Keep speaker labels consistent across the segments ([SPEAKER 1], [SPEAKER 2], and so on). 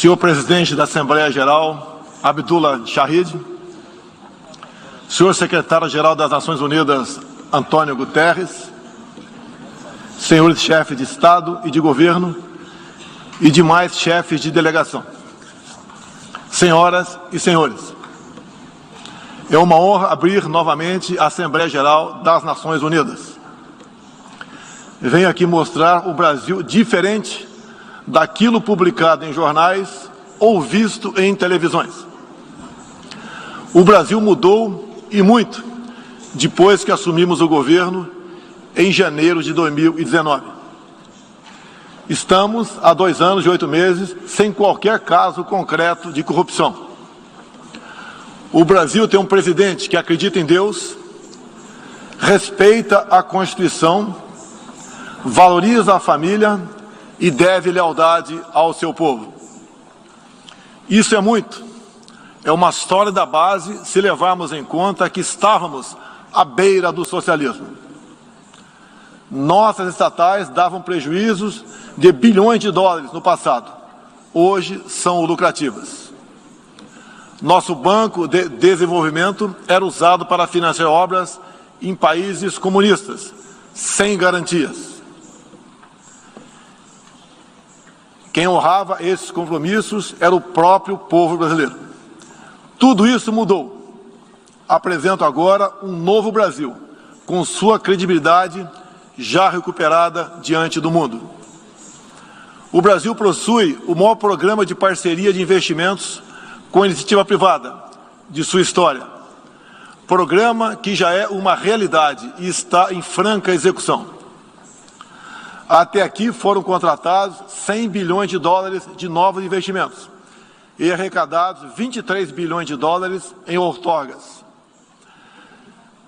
[SPEAKER 1] Senhor Presidente da Assembleia Geral, Abdullah Shahid, Senhor Secretário-Geral das Nações Unidas, Antônio Guterres, senhores chefes de Estado e de Governo e demais chefes de delegação, senhoras e senhores, é uma honra abrir novamente a Assembleia Geral das Nações Unidas. Venho aqui mostrar o Brasil diferente daquilo publicado em jornais ou visto em televisões. O Brasil mudou e muito depois que assumimos o governo em janeiro de 2019. Estamos há 2 anos e 8 meses sem qualquer caso concreto de corrupção. O Brasil tem um presidente que acredita em Deus, respeita a Constituição, valoriza a família e deve lealdade ao seu povo. Isso é muito. É uma sólida base se levarmos em conta que estávamos à beira do socialismo. Nossas estatais davam prejuízos de bilhões de dólares no passado. Hoje são lucrativas. Nosso Banco de Desenvolvimento era usado para financiar obras em países comunistas, sem garantias. Quem honrava esses compromissos era o próprio povo brasileiro. Tudo isso mudou. Apresento agora um novo Brasil, com sua credibilidade já recuperada diante do mundo. O Brasil possui o maior programa de parceria de investimentos com a iniciativa privada de sua história. Programa que já é uma realidade e está em franca execução. Até aqui foram contratados 100 bilhões de dólares de novos investimentos e arrecadados 23 bilhões de dólares em outorgas.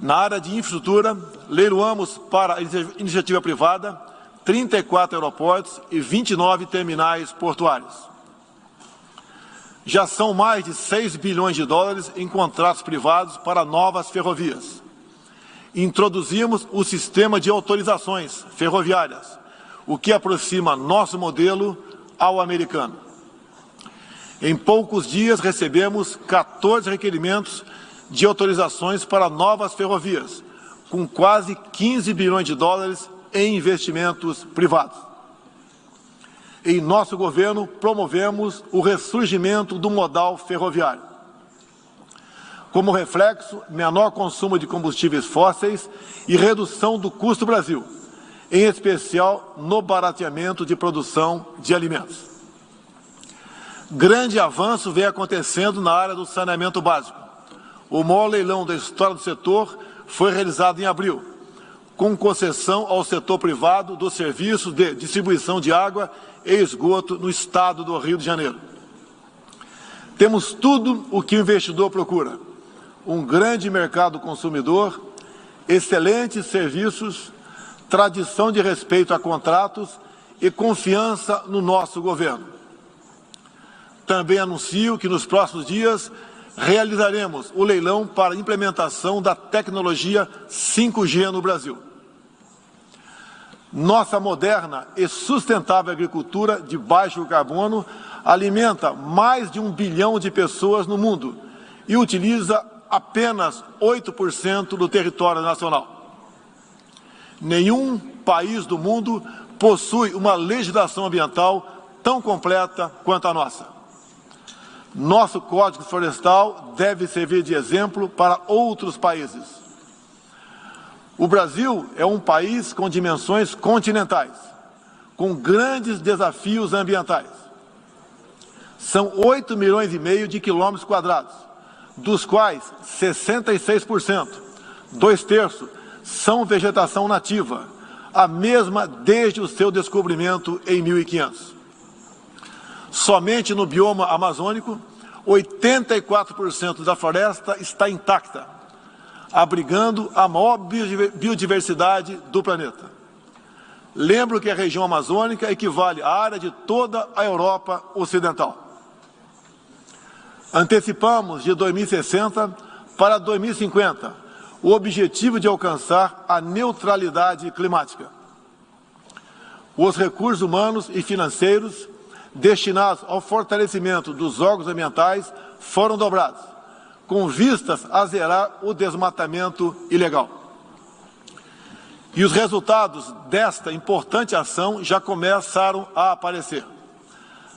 [SPEAKER 1] Na área de infraestrutura, leiloamos para a iniciativa privada 34 aeroportos e 29 terminais portuários. Já são mais de 6 bilhões de dólares em contratos privados para novas ferrovias. Introduzimos o sistema de autorizações ferroviárias, o que aproxima nosso modelo ao americano. Em poucos dias recebemos 14 requerimentos de autorizações para novas ferrovias, com quase 15 bilhões de dólares em investimentos privados. Em nosso governo, promovemos o ressurgimento do modal ferroviário. Como reflexo, menor consumo de combustíveis fósseis e redução do custo Brasil, em especial no barateamento de produção de alimentos. Grande avanço vem acontecendo na área do saneamento básico. O maior leilão da história do setor foi realizado em abril, com concessão ao setor privado do serviço de distribuição de água e esgoto no estado do Rio de Janeiro. Temos tudo o que o investidor procura: um grande mercado consumidor, excelentes serviços, tradição de respeito a contratos e confiança no nosso governo. Também anuncio que nos próximos dias realizaremos o leilão para a implementação da tecnologia 5G no Brasil. Nossa moderna e sustentável agricultura de baixo carbono alimenta mais de 1 bilhão de pessoas no mundo e utiliza apenas 8% do território nacional. Nenhum país do mundo possui uma legislação ambiental tão completa quanto a nossa. Nosso Código Florestal deve servir de exemplo para outros países. O Brasil é um país com dimensões continentais, com grandes desafios ambientais. São 8,5 milhões de quilômetros quadrados, dos quais 66%, 2/3, são vegetação nativa, a mesma desde o seu descobrimento em 1500. Somente no bioma amazônico, 84% da floresta está intacta, abrigando a maior biodiversidade do planeta. Lembro que a região amazônica equivale à área de toda a Europa Ocidental. Antecipamos de 2060 para 2050 o objetivo de alcançar a neutralidade climática. Os recursos humanos e financeiros destinados ao fortalecimento dos órgãos ambientais foram dobrados, com vistas a zerar o desmatamento ilegal. E os resultados desta importante ação já começaram a aparecer.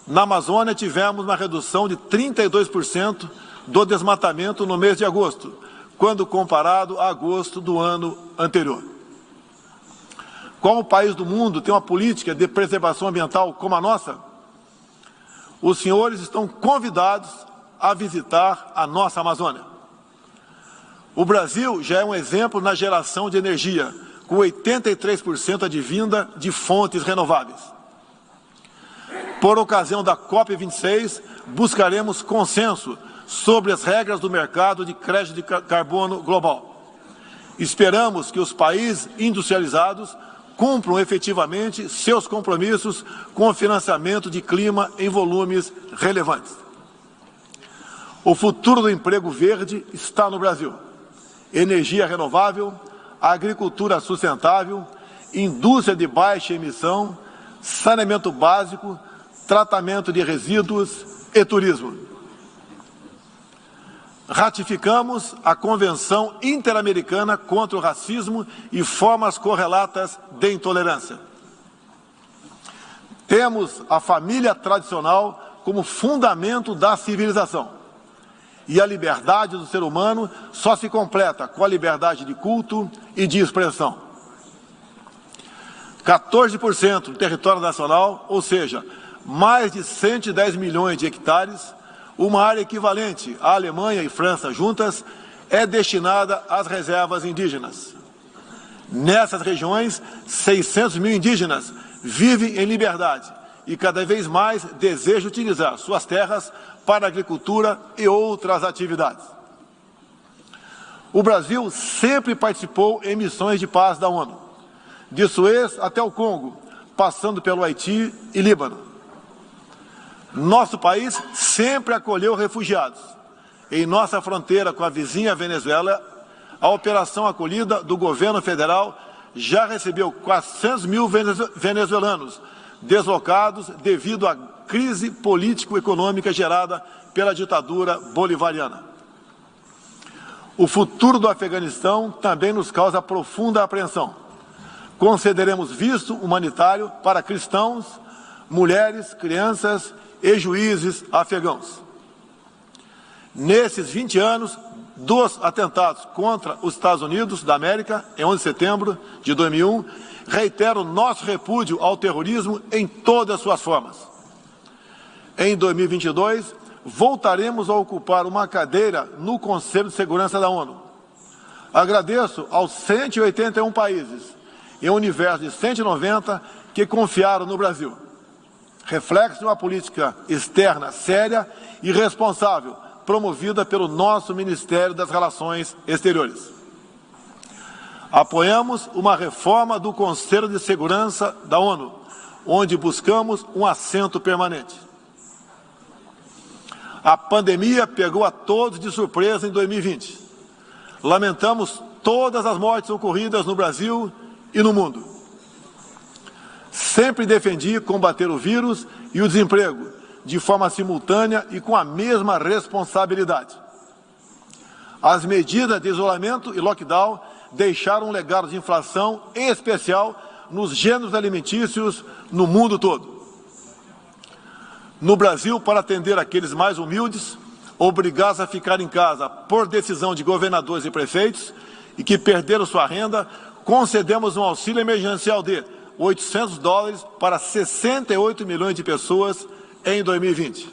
[SPEAKER 1] Na Amazônia, tivemos uma redução de 32% do desmatamento no mês de agosto, quando comparado a agosto do ano anterior. Qual país do mundo tem uma política de preservação ambiental como a nossa? Os senhores estão convidados a visitar a nossa Amazônia. O Brasil já é um exemplo na geração de energia, com 83% advinda de fontes renováveis. Por ocasião da COP26, buscaremos consenso sobre as regras do mercado de crédito de carbono global. Esperamos que os países industrializados cumpram efetivamente seus compromissos com o financiamento de clima em volumes relevantes. O futuro do emprego verde está no Brasil. Energia renovável, agricultura sustentável, indústria de baixa emissão, saneamento básico, tratamento de resíduos e turismo. Ratificamos a Convenção Interamericana contra o Racismo e formas correlatas de intolerância. Temos a família tradicional como fundamento da civilização. E a liberdade do ser humano só se completa com a liberdade de culto e de expressão. 14% do território nacional, ou seja, mais de 110 milhões de hectares, uma área equivalente à Alemanha e França juntas, é destinada às reservas indígenas. Nessas regiões, 600 mil indígenas vivem em liberdade e cada vez mais desejam utilizar suas terras para agricultura e outras atividades. O Brasil sempre participou em missões de paz da ONU, de Suez até o Congo, passando pelo Haiti e Líbano. Nosso país sempre acolheu refugiados. Em nossa fronteira com a vizinha Venezuela, a operação acolhida do governo federal já recebeu 400 mil venezuelanos deslocados devido à crise político-econômica gerada pela ditadura bolivariana. O futuro do Afeganistão também nos causa profunda apreensão. Concederemos visto humanitário para cristãos, mulheres, crianças e juízes afegãos. Nesses 20 anos dos atentados contra os Estados Unidos da América, em 11 de setembro de 2001, reitero nosso repúdio ao terrorismo em todas as suas formas. Em 2022, voltaremos a ocupar uma cadeira no Conselho de Segurança da ONU. Agradeço aos 181 países, em um universo de 190, que confiaram no Brasil. Reflexo de uma política externa séria e responsável, promovida pelo nosso Ministério das Relações Exteriores. Apoiamos uma reforma do Conselho de Segurança da ONU, onde buscamos um assento permanente. A pandemia pegou a todos de surpresa em 2020. Lamentamos todas as mortes ocorridas no Brasil e no mundo. Sempre defendi combater o vírus e o desemprego, de forma simultânea e com a mesma responsabilidade. As medidas de isolamento e lockdown deixaram um legado de inflação, em especial nos gêneros alimentícios no mundo todo. No Brasil, para atender aqueles mais humildes, obrigados a ficar em casa por decisão de governadores e prefeitos e que perderam sua renda, concedemos um auxílio emergencial de $800 para 68 milhões de pessoas em 2020.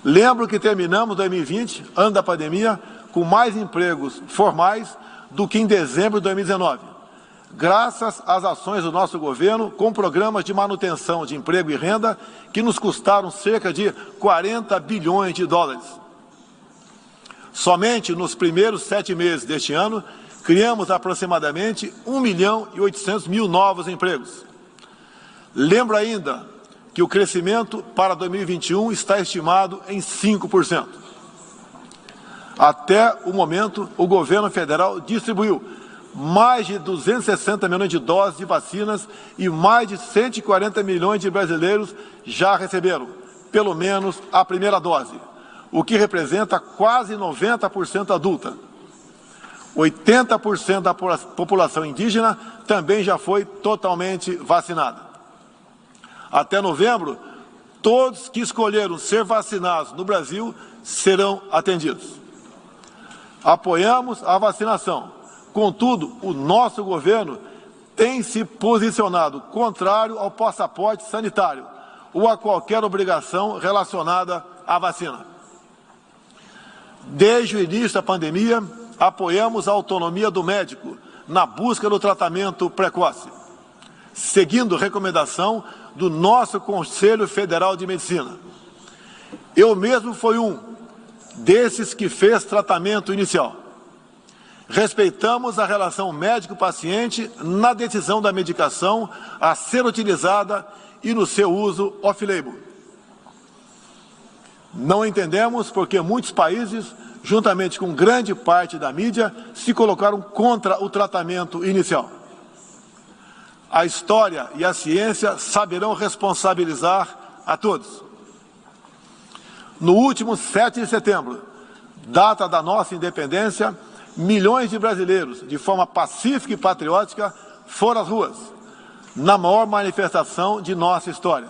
[SPEAKER 1] Lembro que terminamos 2020, ano da pandemia, com mais empregos formais do que em dezembro de 2019, graças às ações do nosso governo com programas de manutenção de emprego e renda que nos custaram cerca de 40 bilhões de dólares. Somente nos primeiros 7 meses deste ano, criamos aproximadamente 1.800.000 novos empregos. Lembro ainda que o crescimento para 2021 está estimado em 5%. Até o momento, o governo federal distribuiu mais de 260 milhões de doses de vacinas e mais de 140 milhões de brasileiros já receberam, pelo menos, a primeira dose, o que representa quase 90% adulta. 80% da população indígena também já foi totalmente vacinada. Até novembro, todos que escolheram ser vacinados no Brasil serão atendidos. Apoiamos a vacinação. Contudo, o nosso governo tem se posicionado contrário ao passaporte sanitário ou a qualquer obrigação relacionada à vacina. Desde o início da pandemia, apoiamos a autonomia do médico na busca do tratamento precoce, seguindo recomendação do nosso Conselho Federal de Medicina. Eu mesmo fui um desses que fez tratamento inicial. Respeitamos a relação médico-paciente na decisão da medicação a ser utilizada e no seu uso off-label. Não entendemos porque muitos países, juntamente com grande parte da mídia, se colocaram contra o tratamento inicial. A história e a ciência saberão responsabilizar a todos. No último 7 de setembro, data da nossa independência, milhões de brasileiros, de forma pacífica e patriótica, foram às ruas, na maior manifestação de nossa história.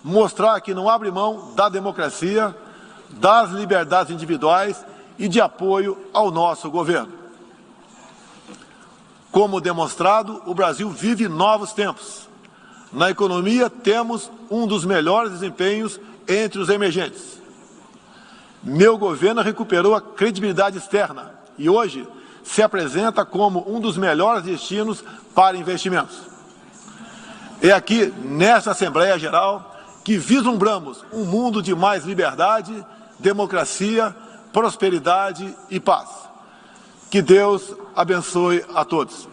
[SPEAKER 1] Mostrar que não abre mão da democracia, das liberdades individuais e de apoio ao nosso governo. Como demonstrado, o Brasil vive novos tempos. Na economia, temos um dos melhores desempenhos entre os emergentes. Meu governo recuperou a credibilidade externa e hoje se apresenta como um dos melhores destinos para investimentos. É aqui, nesta Assembleia Geral, que vislumbramos um mundo de mais liberdade, democracia, prosperidade e paz. Que Deus abençoe a todos.